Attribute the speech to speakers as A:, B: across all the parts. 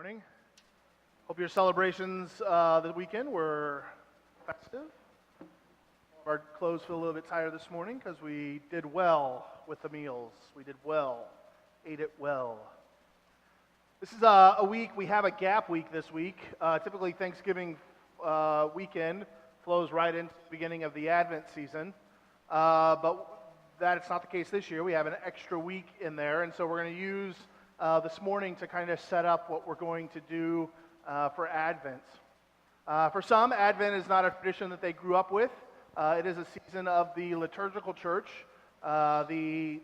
A: Morning. Hope your celebrations this weekend were festive. Our clothes feel a little bit tired this morning because we did well with the meals. We did well, ate it well. This is a week, we have a gap week this week. Typically Thanksgiving weekend flows right into the beginning of the Advent season. But that's not the case this year. We have an extra week in there, and so we're going to use this morning to kind of set up what we're going to do for Advent. For some, Advent is not a tradition that they grew up with. It is a season of the liturgical church. The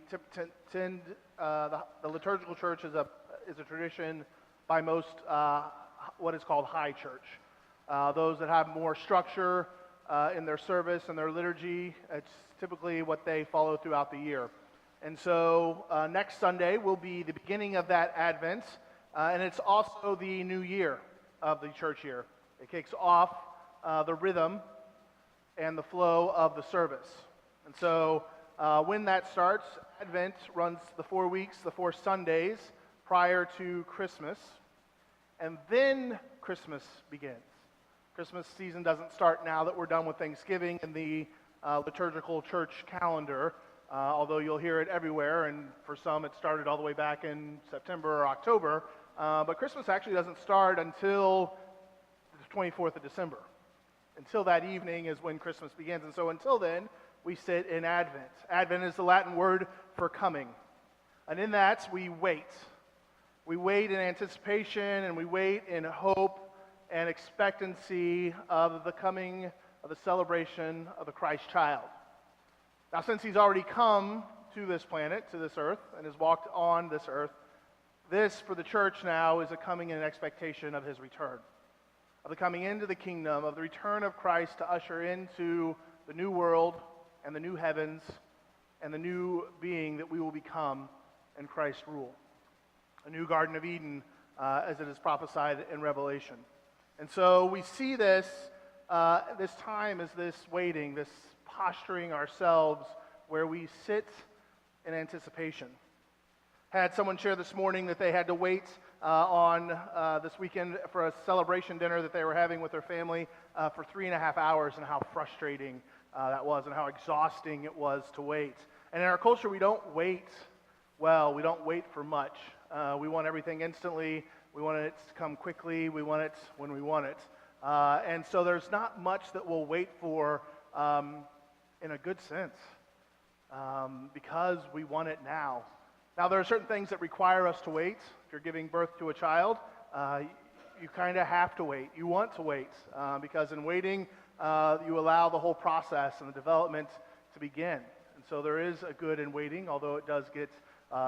A: liturgical church is a tradition by most what is called high church. Those that have more structure in their service and their liturgy, it's typically what they follow throughout the year. And so next Sunday will be the beginning of that Advent, and it's also the new year of the church year. It kicks off the rhythm and the flow of the service. And so when that starts, Advent runs the 4 weeks, the 4 Sundays prior to Christmas, and then Christmas begins. Christmas season doesn't start now that we're done with Thanksgiving in the liturgical church calendar, although you'll hear it everywhere, and for some it started all the way back in September or October. But Christmas actually doesn't start until the 24th of December. Until that evening is when Christmas begins. And so until then, we sit in Advent. Advent is the Latin word for coming. And in that, we wait. We wait in anticipation, and we wait in hope and expectancy of the coming of the celebration of the Christ child. Now, since he's already come to this planet, to this earth, and has walked on this earth, this, for the church now, is a coming in expectation of his return, of the coming into the kingdom, of the return of Christ to usher into the new world and the new heavens and the new being that we will become in Christ's rule. A new Garden of Eden, as it is prophesied in Revelation. And so we see this time as this waiting, this posturing ourselves where we sit in anticipation. Had someone share this morning that they had to wait on this weekend for a celebration dinner that they were having with their family for 3.5 hours, and how frustrating that was and how exhausting it was to wait. And in our culture, we don't wait well. We don't wait for much. We want everything instantly. We want it to come quickly. We want it when we want it. And so there's not much that we'll wait for in a good sense, because we want it now. Now, there are certain things that require us to wait. If you're giving birth to a child, you kind of have to wait. You want to wait, because in waiting, you allow the whole process and the development to begin. And so there is a good in waiting, although it does get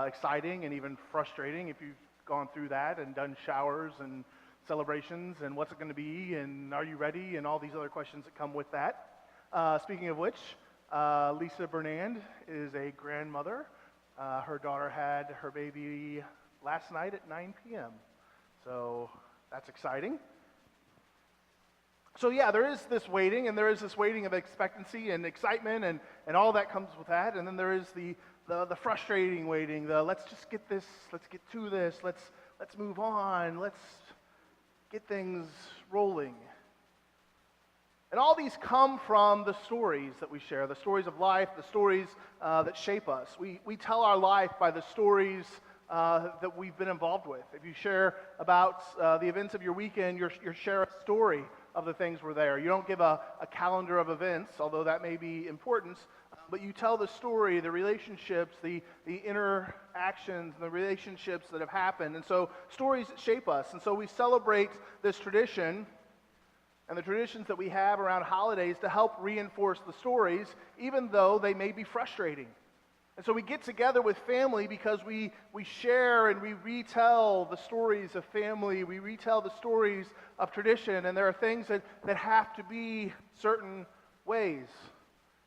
A: exciting and even frustrating if you've gone through that and done showers and celebrations and what's it going to be and are you ready and all these other questions that come with that. Speaking of which, Lisa Bernand is a grandmother. Her daughter had her baby last night at 9 p.m. So that's exciting. So yeah, there is this waiting, and there is this waiting of expectancy and excitement and all that comes with that. And then there is the frustrating waiting, let's just get this, let's get to this, let's move on, let's get things rolling. And all these come from the stories that we share, the stories of life, the stories that shape us. We tell our life by the stories that we've been involved with. If you share about the events of your weekend, you share a story of the things were there. You don't give a calendar of events, although that may be important, but you tell the story, the relationships, the interactions, the relationships that have happened. And so stories shape us. And so we celebrate this tradition and the traditions that we have around holidays to help reinforce the stories, even though they may be frustrating. And so we get together with family because we share and we retell the stories of family. We retell the stories of tradition, and there are things that have to be certain ways.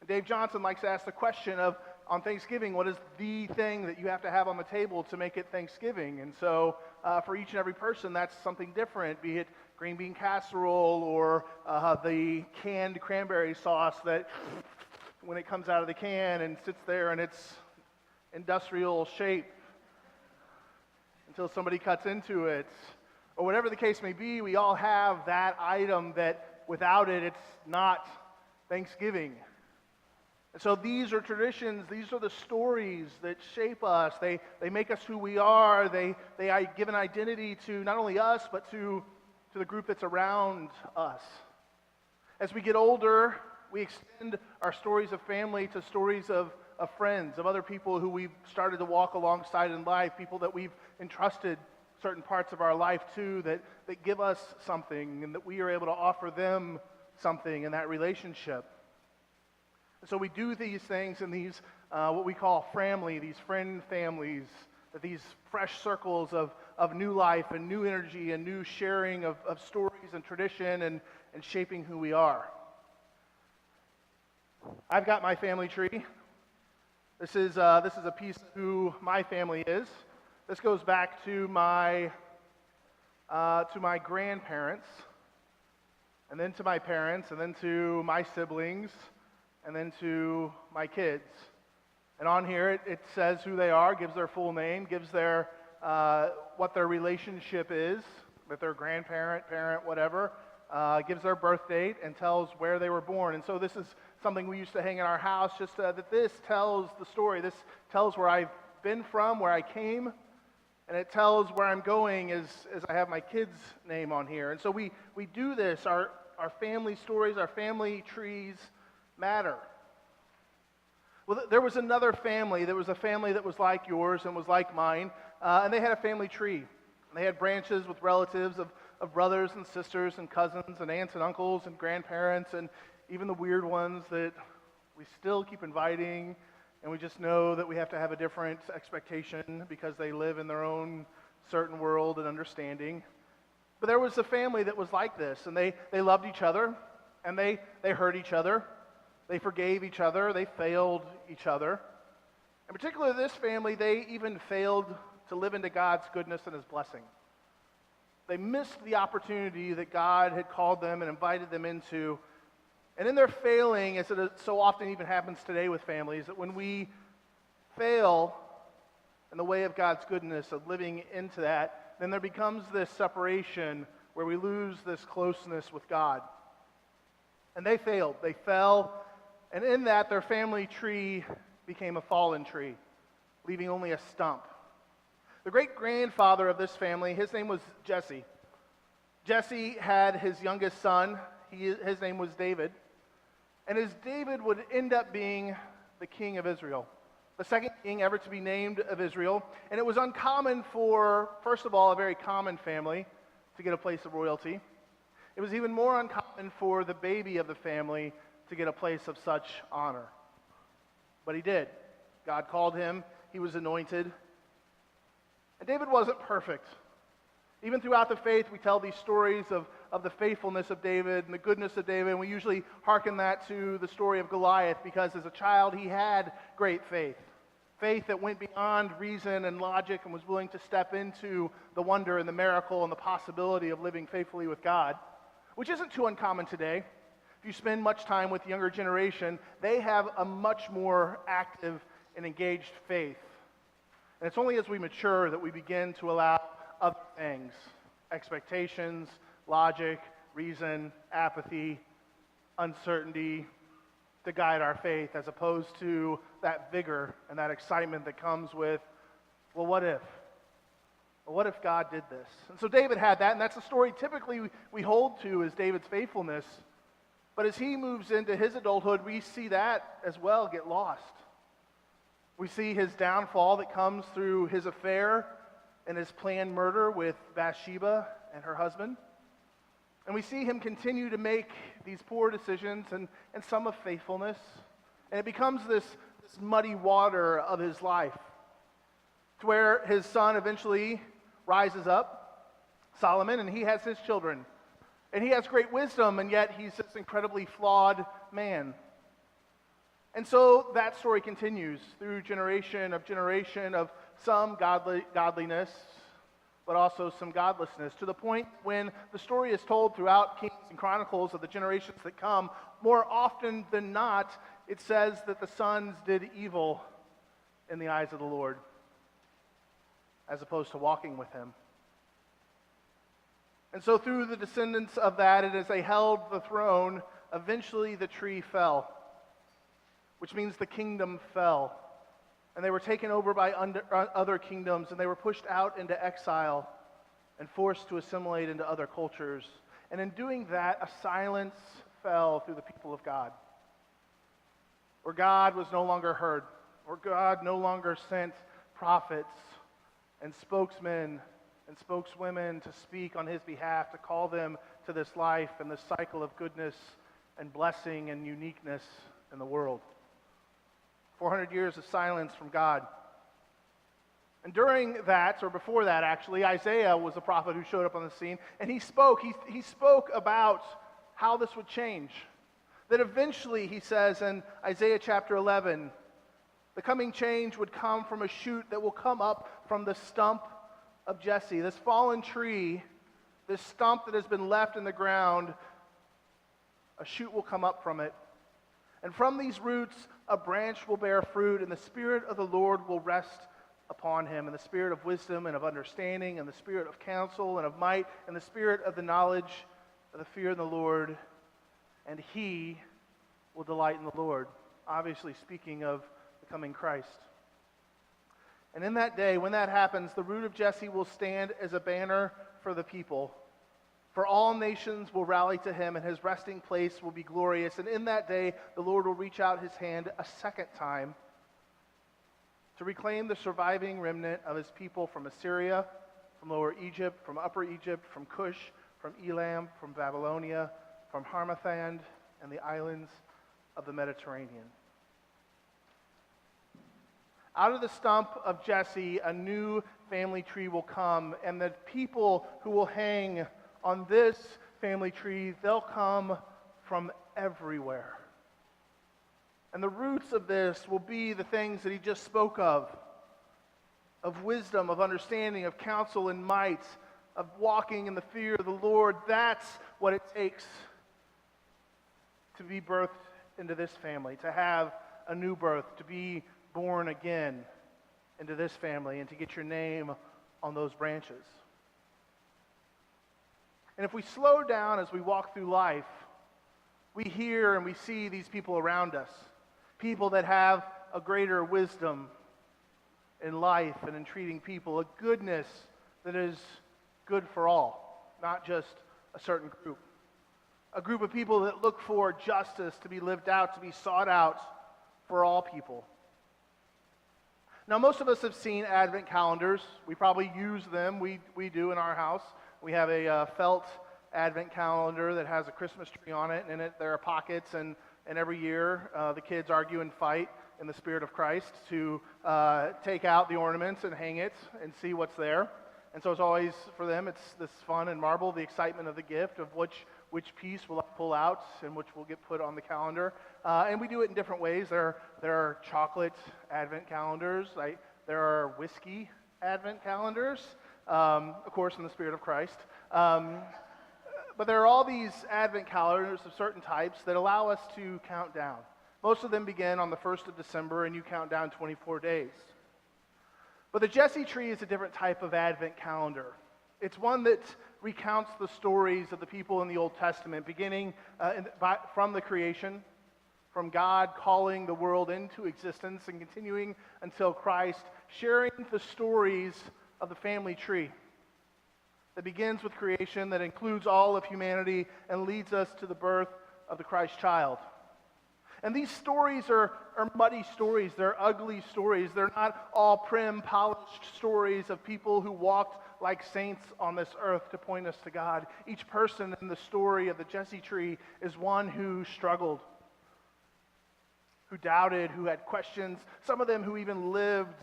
A: And Dave Johnson likes to ask the question of, on Thanksgiving, what is the thing that you have to have on the table to make it Thanksgiving? And so for each and every person, that's something different, be it green bean casserole or the canned cranberry sauce that when it comes out of the can and sits there in its industrial shape until somebody cuts into it, Or whatever the case may be, we all have that item that without it, it's not Thanksgiving. And so these are traditions, these are the stories that shape us. They make us who we are. They give an identity to not only us, but to the group that's around us. As we get older, we extend our stories of family to stories of friends, of other people who we've started to walk alongside in life, people that we've entrusted certain parts of our life to that give us something and that we are able to offer them something in that relationship. And so we do these things in these, what we call family, these friend families, these fresh circles of new life and new energy and new sharing of stories and tradition and shaping who we are. I've got my family tree. This is a piece of who my family is. This goes back to my grandparents, and then to my parents, and then to my siblings, and then to my kids. And on here it says who they are, gives their full name, gives their what their relationship is with their grandparent, parent, whatever, gives their birth date, and tells where they were born. And so this is something we used to hang in our house, just that this tells the story. This tells where I've been from, where I came, and it tells where I'm going as I have my kids' name on here. And so we do this. Our family stories, our family trees matter. Well, there was another family. There was a family that was like yours and was like mine, and they had a family tree. And they had branches with relatives of brothers and sisters and cousins and aunts and uncles and grandparents and even the weird ones that we still keep inviting, and we just know that we have to have a different expectation because they live in their own certain world and understanding. But there was a family that was like this, and they loved each other, and they hurt each other. They forgave each other. They failed each other. In particular, this family, they even failed to live into God's goodness and His blessing. They missed the opportunity that God had called them and invited them into. And in their failing, as it so often even happens today with families, that when we fail in the way of God's goodness, of living into that, then there becomes this separation where we lose this closeness with God. And they failed. They fell. And in that, their family tree became a fallen tree, leaving only a stump. The great-grandfather of this family, his name was Jesse. Jesse had his youngest son. His name was David. And as David would end up being the king of Israel, the second king ever to be named of Israel. And it was uncommon for, first of all, a very common family to get a place of royalty. It was even more uncommon for the baby of the family to get a place of such honor. But he did. God called him. He was anointed. And David wasn't perfect. Even throughout the faith, we tell these stories of the faithfulness of David and the goodness of David, and we usually hearken that to the story of Goliath, because as a child, he had great faith. Faith that went beyond reason and logic and was willing to step into the wonder and the miracle and the possibility of living faithfully with God, which isn't too uncommon today. If you spend much time with the younger generation, they have a much more active and engaged faith. And it's only as we mature that we begin to allow other things, expectations, logic, reason, apathy, uncertainty, to guide our faith, as opposed to that vigor and that excitement that comes with, well, what if? Well, what if God did this? And so David had that, and that's the story typically we hold to is David's faithfulness. But as he moves into his adulthood, we see that as well get lost. We see his downfall that comes through his affair and his planned murder with Bathsheba and her husband. And we see him continue to make these poor decisions and some of faithfulness. And it becomes this muddy water of his life, to where his son eventually rises up, Solomon, and he has his children. And he has great wisdom, and yet he's this incredibly flawed man. And so that story continues through generation of some godliness, but also some godlessness, to the point when the story is told throughout Kings and Chronicles of the generations that come, more often than not, it says that the sons did evil in the eyes of the Lord, as opposed to walking with him. And so through the descendants of that, and as they held the throne, eventually the tree fell, which means the kingdom fell. And they were taken over by other kingdoms, and they were pushed out into exile and forced to assimilate into other cultures. And in doing that, a silence fell through the people of God, where God was no longer heard, where God no longer sent prophets and spokesmen and spokeswomen to speak on his behalf, to call them to this life and this cycle of goodness and blessing and uniqueness in the world. 400 years of silence from God. And during that, or before that actually, Isaiah was a prophet who showed up on the scene, and he spoke about how this would change. That eventually, he says in Isaiah chapter 11, the coming change would come from a shoot that will come up from the stump of Jesse. This fallen tree, this stump that has been left in the ground, a shoot will come up from it. And from these roots, a branch will bear fruit, and the Spirit of the Lord will rest upon him, and the spirit of wisdom and of understanding, and the spirit of counsel and of might, and the spirit of the knowledge of the fear of the Lord, and he will delight in the Lord. Obviously speaking of the coming Christ. And in that day, when that happens, the root of Jesse will stand as a banner for the people. For all nations will rally to him, and his resting place will be glorious. And in that day, the Lord will reach out his hand a second time to reclaim the surviving remnant of his people from Assyria, from Lower Egypt, from Upper Egypt, from Cush, from Elam, from Babylonia, from Hamathand, and the islands of the Mediterranean. Out of the stump of Jesse, a new family tree will come, and the people who will hang on this family tree, they'll come from everywhere. And the roots of this will be the things that he just spoke of wisdom, of understanding, of counsel and might, of walking in the fear of the Lord. That's what it takes to be birthed into this family, to have a new birth, to be born again into this family, and to get your name on those branches. And if we slow down as we walk through life, we hear and we see these people around us. People that have a greater wisdom in life and in treating people, a goodness that is good for all, not just a certain group. A group of people that look for justice to be lived out, to be sought out for all people. Now, most of us have seen Advent calendars. We probably use them. We do in our house. We have a felt Advent calendar that has a Christmas tree on it, and in it there are pockets, and every year the kids argue and fight in the spirit of Christ to take out the ornaments and hang it and see what's there. And so it's always, for them, it's this fun and marvel, the excitement of the gift of which piece will I pull out and which will get put on the calendar. And we do it in different ways. There are chocolate Advent calendars. There are whiskey Advent calendars, of course, in the spirit of Christ. But there are all these Advent calendars of certain types that allow us to count down. Most of them begin on the 1st of December, and you count down 24 days. But the Jesse tree is a different type of Advent calendar. It's one that recounts the stories of the people in the Old Testament, beginning from the creation, from God calling the world into existence, and continuing until Christ, sharing the stories of the family tree that begins with creation, that includes all of humanity, and leads us to the birth of the Christ child. And these stories are muddy stories. They're ugly stories. They're not all prim, polished stories of people who walked like saints on this earth to point us to God. Each person in the story of the Jesse tree is one who struggled, who doubted, who had questions, some of them who even lived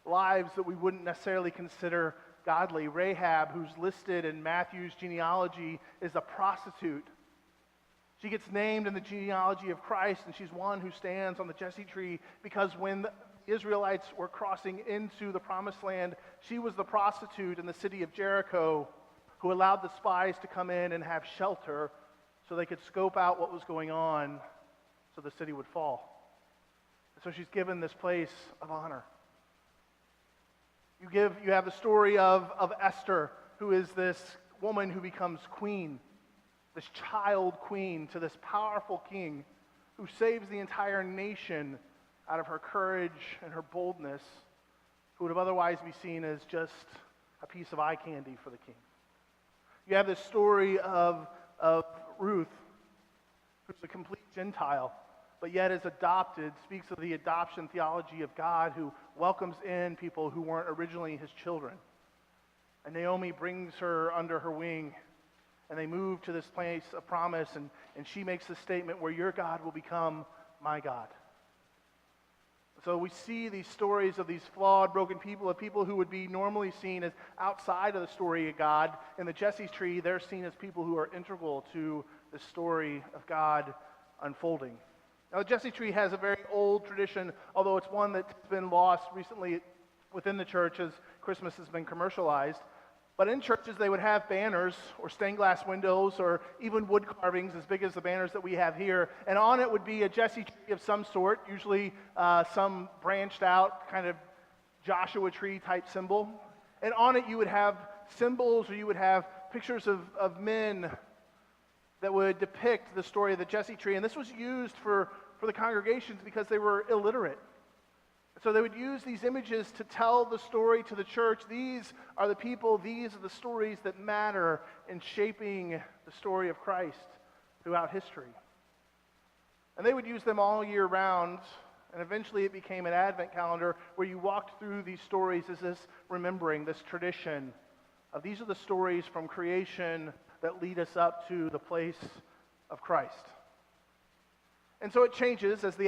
A: lives that we wouldn't necessarily consider godly. Rahab, who's listed in Matthew's genealogy, is a prostitute. She gets named in the genealogy of Christ, and she's one who stands on the Jesse tree because when the Israelites were crossing into the promised land, she was the prostitute in the city of Jericho who allowed the spies to come in and have shelter so they could scope out what was going on so the city would fall. And so she's given this place of honor. You have the story of Esther, who is this woman who becomes queen, this child queen, to this powerful king who saves the entire nation out of her courage and her boldness, who would have otherwise be seen as just a piece of eye candy for the king. You have this story of Ruth, who's a complete Gentile, but yet is adopted, speaks of the adoption theology of God, who welcomes in people who weren't originally his children. And Naomi brings her under her wing, and they move to this place of promise, and she makes the statement where your God will become my God. So we see these stories of these flawed, broken people, of people who would be normally seen as outside of the story of God. In the Jesse tree, they're seen as people who are integral to the story of God unfolding. Now, the Jesse tree has a very old tradition, although it's one that's been lost recently within the church as Christmas has been commercialized. But in churches, they would have banners or stained glass windows or even wood carvings as big as the banners that we have here. And on it would be a Jesse tree of some sort, usually some branched out kind of Joshua tree type symbol. And on it you would have symbols, or you would have pictures of men that would depict the story of the Jesse tree. And this was used for the congregations because they were illiterate. So they would use these images to tell the story to the church. These are the people, these are the stories that matter in shaping the story of Christ throughout history. And they would use them all year round, and eventually it became an Advent calendar where you walked through these stories as this remembering, this tradition of these are the stories from creation that lead us up to the place of Christ. And so it changes as the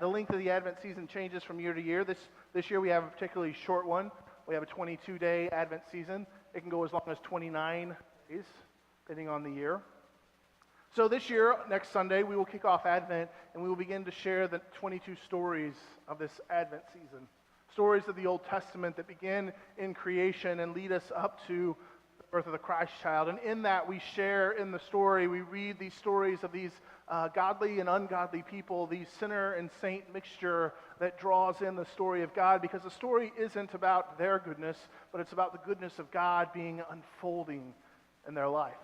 A: length of the Advent season changes from year to year. This year we have a particularly short one. We have a 22-day Advent season. It can go as long as 29 days, depending on the year. So this year, next Sunday, we will kick off Advent, and we will begin to share the 22 stories of this Advent season. Stories of the Old Testament that begin in creation and lead us up to the birth of the Christ child. And in that, we share in the story, we read these stories of these godly and ungodly people, the sinner and saint mixture that draws in the story of God, because the story isn't about their goodness, but it's about the goodness of God being unfolding in their life.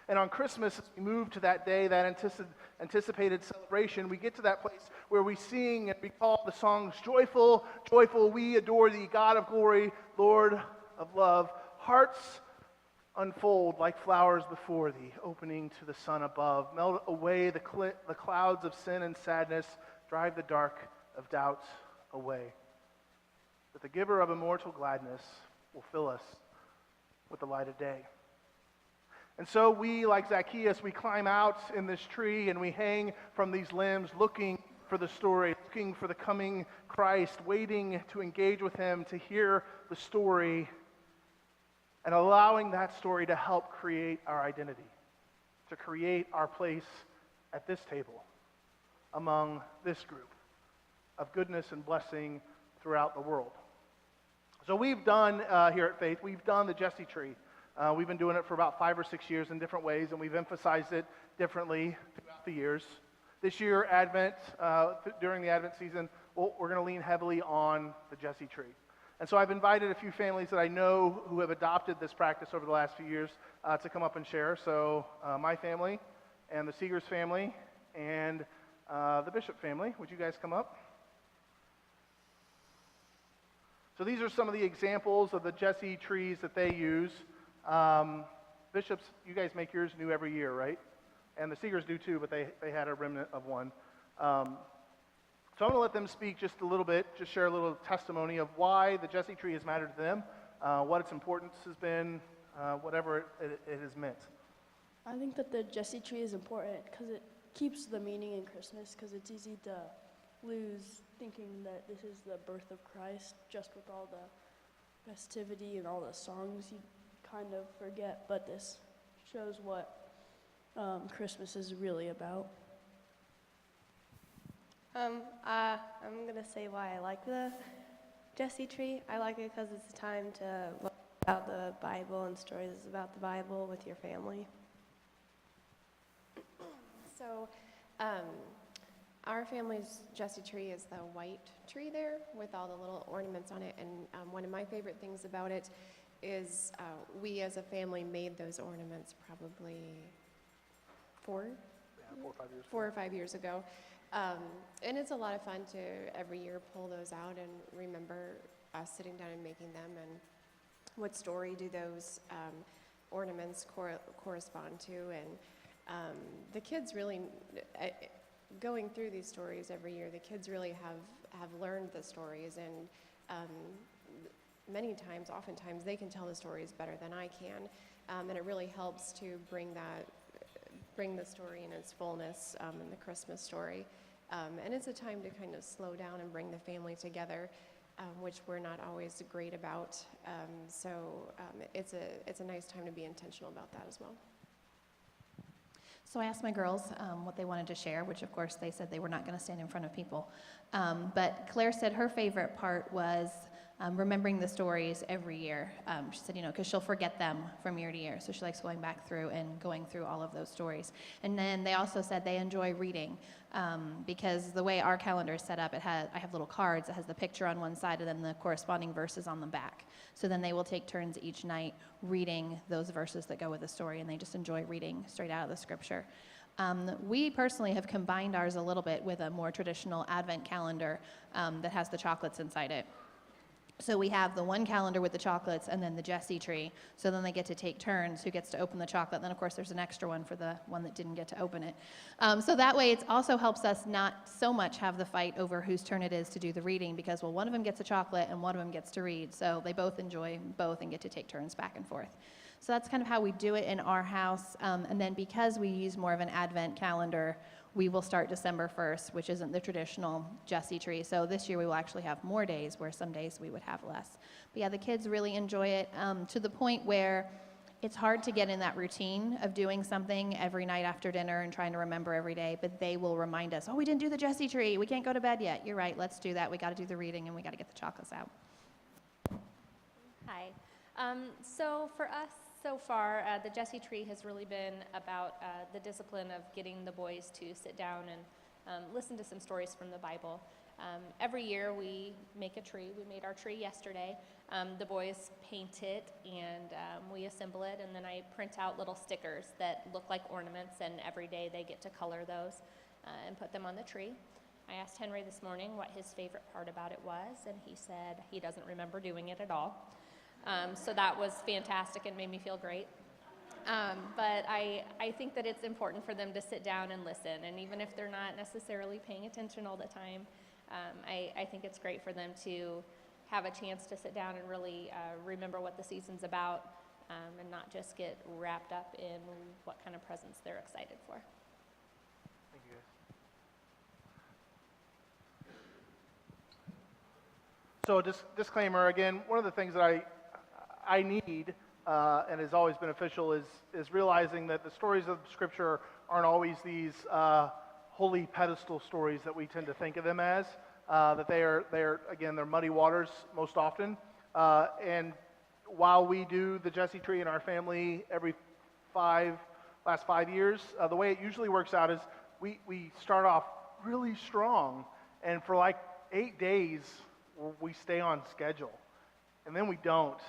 A: And on Christmas, as we move to that day, that anticipated celebration, we get to that place where we sing and recall the songs, Joyful, joyful, we adore thee, God of glory, Lord of love. Hearts unfold like flowers before thee, opening to the sun above. Melt away the clouds of sin and sadness, drive the dark of doubt away. That the giver of immortal gladness will fill us with the light of day. And so we, like Zacchaeus, we climb out in this tree and we hang from these limbs looking for the story, looking for the coming Christ, waiting to engage with him, to hear the story, and allowing that story to help create our identity, to create our place at this table among this group of goodness and blessing throughout the world. So we've done, here at Faith, we've done the Jesse tree. We've been doing it for about 5 or 6 years in different ways, and we've emphasized it differently throughout the years. This year, Advent, during the Advent season, we're going to lean heavily on the Jesse tree. And so I've invited a few families that I know who have adopted this practice over the last few years to come up and share. So my family and the Seegers family and the Bishop family. Would you guys come up? So these are some of the examples of the Jesse trees that they use. Bishops, you guys make yours new every year, right? And the Seegers do too, but they had a remnant of one. So I'm going to let them speak just a little bit, just share a little testimony of why the Jesse tree has mattered to them, what its importance has been, whatever it has meant.
B: I think that the Jesse tree is important because it keeps the meaning in Christmas, because it's easy to lose thinking that this is the birth of Christ just with all the festivity and all the songs. You kind of forget, but this shows what Christmas is really about.
C: I'm going to say why I like the Jesse tree. I like it because it's a time to look about the Bible and stories about the Bible with your family. So, our family's Jesse tree is the white tree there with all the little ornaments on it, and one of my favorite things about it
D: is we as a family made those ornaments probably four,
A: Yeah, 4 or 5 years.
D: 4 or 5 years ago. And it's a lot of fun to every year pull those out and remember us sitting down and making them, and what story do those ornaments correspond to. And the kids really, going through these stories every year, the kids really have learned the stories, and many times, oftentimes, they can tell the stories better than I can. And it really helps to bring the story in its fullness in the Christmas story. And it's a time to kind of slow down and bring the family together, which we're not always great about. So it's a nice time to be intentional about that as well.
E: So I asked my girls what they wanted to share, which of course they said they were not going to stand in front of people. But Claire said her favorite part was remembering the stories every year. She said, because she'll forget them from year to year. So she likes going back through and going through all of those stories. And then they also said they enjoy reading because the way our calendar is set up, I have little cards that has the picture on one side and then the corresponding verses on the back. So then they will take turns each night reading those verses that go with the story, and they just enjoy reading straight out of the scripture. We personally have combined ours a little bit with a more traditional Advent calendar that has the chocolates inside it. So we have the one calendar with the chocolates and then the Jesse tree. So then they get to take turns who gets to open the chocolate. And then, of course, there's an extra one for the one that didn't get to open it. So that way it also helps us not so much have the fight over whose turn it is to do the reading because, well, one of them gets a chocolate and one of them gets to read. So they both enjoy both and get to take turns back and forth. So that's kind of how we do it in our house. And then because we use more of an Advent calendar, we will start December 1st, which isn't the traditional Jesse tree. So this year we will actually have more days, where some days we would have less. But yeah, the kids really enjoy it to the point where it's hard to get in that routine of doing something every night after dinner and trying to remember every day, but they will remind us, oh, we didn't do the Jesse tree. We can't go to bed yet. You're right, let's do that. We got to do the reading and we got to get the chocolates out.
F: Hi. So for us, so far, the Jesse tree has really been about the discipline of getting the boys to sit down and listen to some stories from the Bible. Every year we make a tree. We made our tree yesterday. The boys paint it and we assemble it, and then I print out little stickers that look like ornaments, and every day they get to color those and put them on the tree. I asked Henry this morning what his favorite part about it was, and he said he doesn't remember doing it at all. So that was fantastic and made me feel great. But I think that it's important for them to sit down and listen. And even if they're not necessarily paying attention all the time, I think it's great for them to have a chance to sit down and really remember what the season's about and not just get wrapped up in what kind of presents they're excited for.
A: Thank you, guys. So just disclaimer again, one of the things that I need and has always beneficial is realizing that the stories of Scripture aren't always these holy pedestal stories that we tend to think of them as. That they're again, they're muddy waters most often. And while we do the Jesse tree in our family every last 5 years, the way it usually works out is we start off really strong, and for like 8 days we stay on schedule, and then we don't.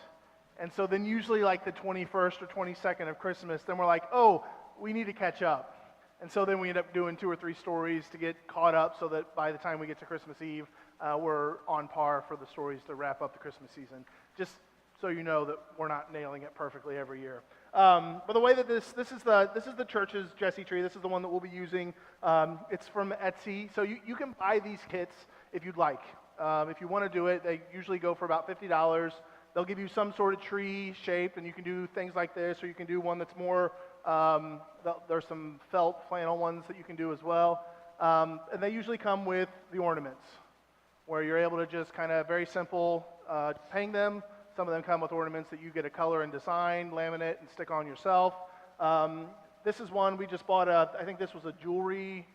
A: And so then usually like the 21st or 22nd of Christmas, then we're like, oh, we need to catch up. And so then we end up doing 2 or 3 stories to get caught up so that by the time we get to Christmas Eve, we're on par for the stories to wrap up the Christmas season. Just so you know that we're not nailing it perfectly every year. But the way that this is the church's Jesse tree. This is the one that we'll be using. It's from Etsy. So you can buy these kits if you'd like. If you want to do it, they usually go for about $50. They'll give you some sort of tree shape, and you can do things like this, or you can do one that's more, there's some felt flannel ones that you can do as well. And they usually come with the ornaments, where you're able to just kind of very simple hang them. Some of them come with ornaments that you get to color and design, laminate, and stick on yourself. This is one we just bought. I think this was a jewelry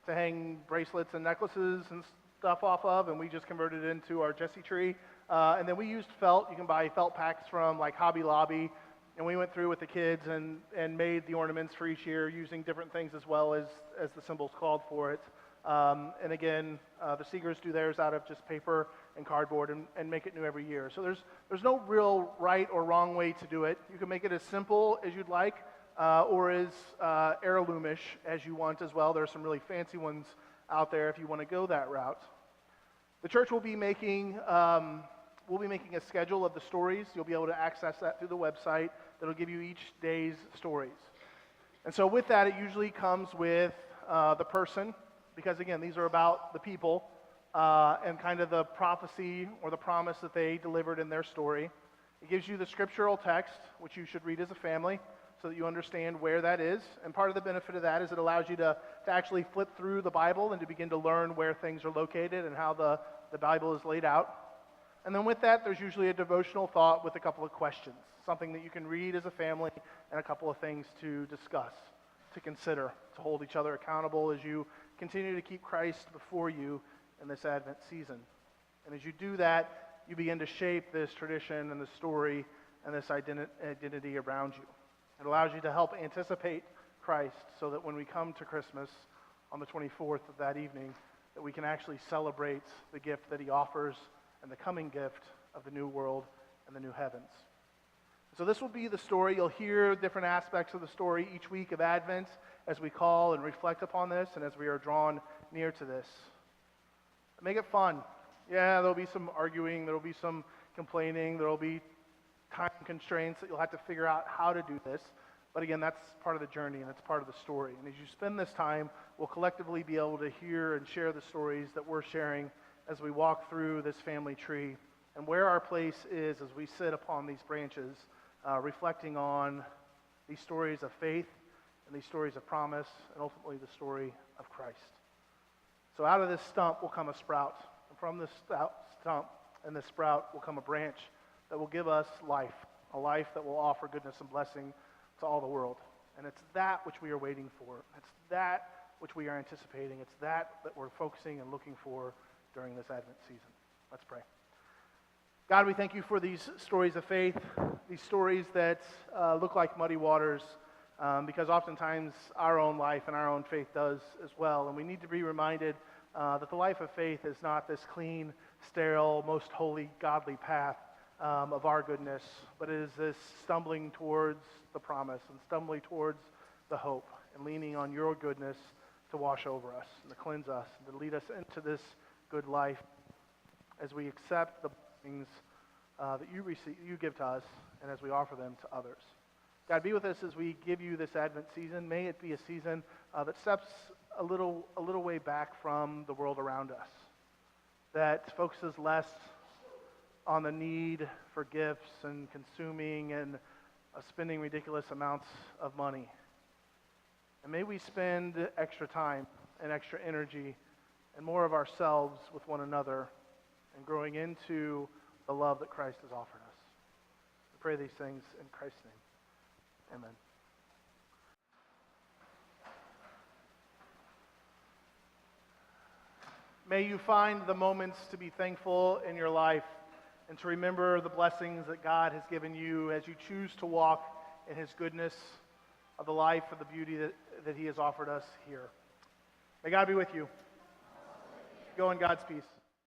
A: to hang bracelets and necklaces and stuff off of, and we just converted it into our Jesse tree. And then we used felt. You can buy felt packs from like Hobby Lobby. And we went through with the kids and made the ornaments for each year using different things as well as the symbols called for it. And again, the Seegers do theirs out of just paper and cardboard and make it new every year. So there's no real right or wrong way to do it. You can make it as simple as you'd like, or as heirloomish as you want as well. There are some really fancy ones out there if you want to go that route. The church will be making a schedule of the stories. You'll be able to access that through the website. That'll give you each day's stories. And so with that, it usually comes with the person, because again, these are about the people and kind of the prophecy or the promise that they delivered in their story. It gives you the scriptural text, which you should read as a family, so that you understand where that is. And part of the benefit of that is it allows you to actually flip through the Bible and to begin to learn where things are located and how the Bible is laid out. And then with that, there's usually a devotional thought with a couple of questions, something that you can read as a family, and a couple of things to discuss, to consider, to hold each other accountable as you continue to keep Christ before you in this Advent season. And as you do that, you begin to shape this tradition and the story and this identity around you. It allows you to help anticipate Christ so that when we come to Christmas on the 24th of that evening, that we can actually celebrate the gift that he offers and the coming gift of the new world and the new heavens. So this will be the story. You'll hear different aspects of the story each week of Advent as we call and reflect upon this and as we are drawn near to this. Make it fun. Yeah, there'll be some arguing, there'll be some complaining, there'll be time constraints that you'll have to figure out how to do this. But again, that's part of the journey and it's part of the story. And as you spend this time, we'll collectively be able to hear and share the stories that we're sharing as we walk through this family tree and where our place is as we sit upon these branches, reflecting on these stories of faith and these stories of promise and ultimately the story of Christ. So out of this stump will come a sprout. And from this stump and this sprout will come a branch that will give us life, a life that will offer goodness and blessing to all the world. And it's that which we are waiting for. It's that which we are anticipating. It's that we're focusing and looking for during this Advent season. Let's pray. God, we thank you for these stories of faith, these stories that look like muddy waters, because oftentimes our own life and our own faith does as well. And we need to be reminded that the life of faith is not this clean, sterile, most holy, godly path of our goodness, but it is this stumbling towards the promise and stumbling towards the hope and leaning on your goodness to wash over us and to cleanse us and to lead us into this good life as we accept the blessings that you give to us and as we offer them to others. God, be with us as we give you this Advent season. May it be a season that steps a little way back from the world around us, that focuses less on the need for gifts and consuming and spending ridiculous amounts of money. And may we spend extra time and extra energy and more of ourselves with one another and growing into the love that Christ has offered us. We pray these things in Christ's name. Amen. May you find the moments to be thankful in your life and to remember the blessings that God has given you as you choose to walk in his goodness of the life and the beauty that he has offered us here. May God be with you. Go in God's peace.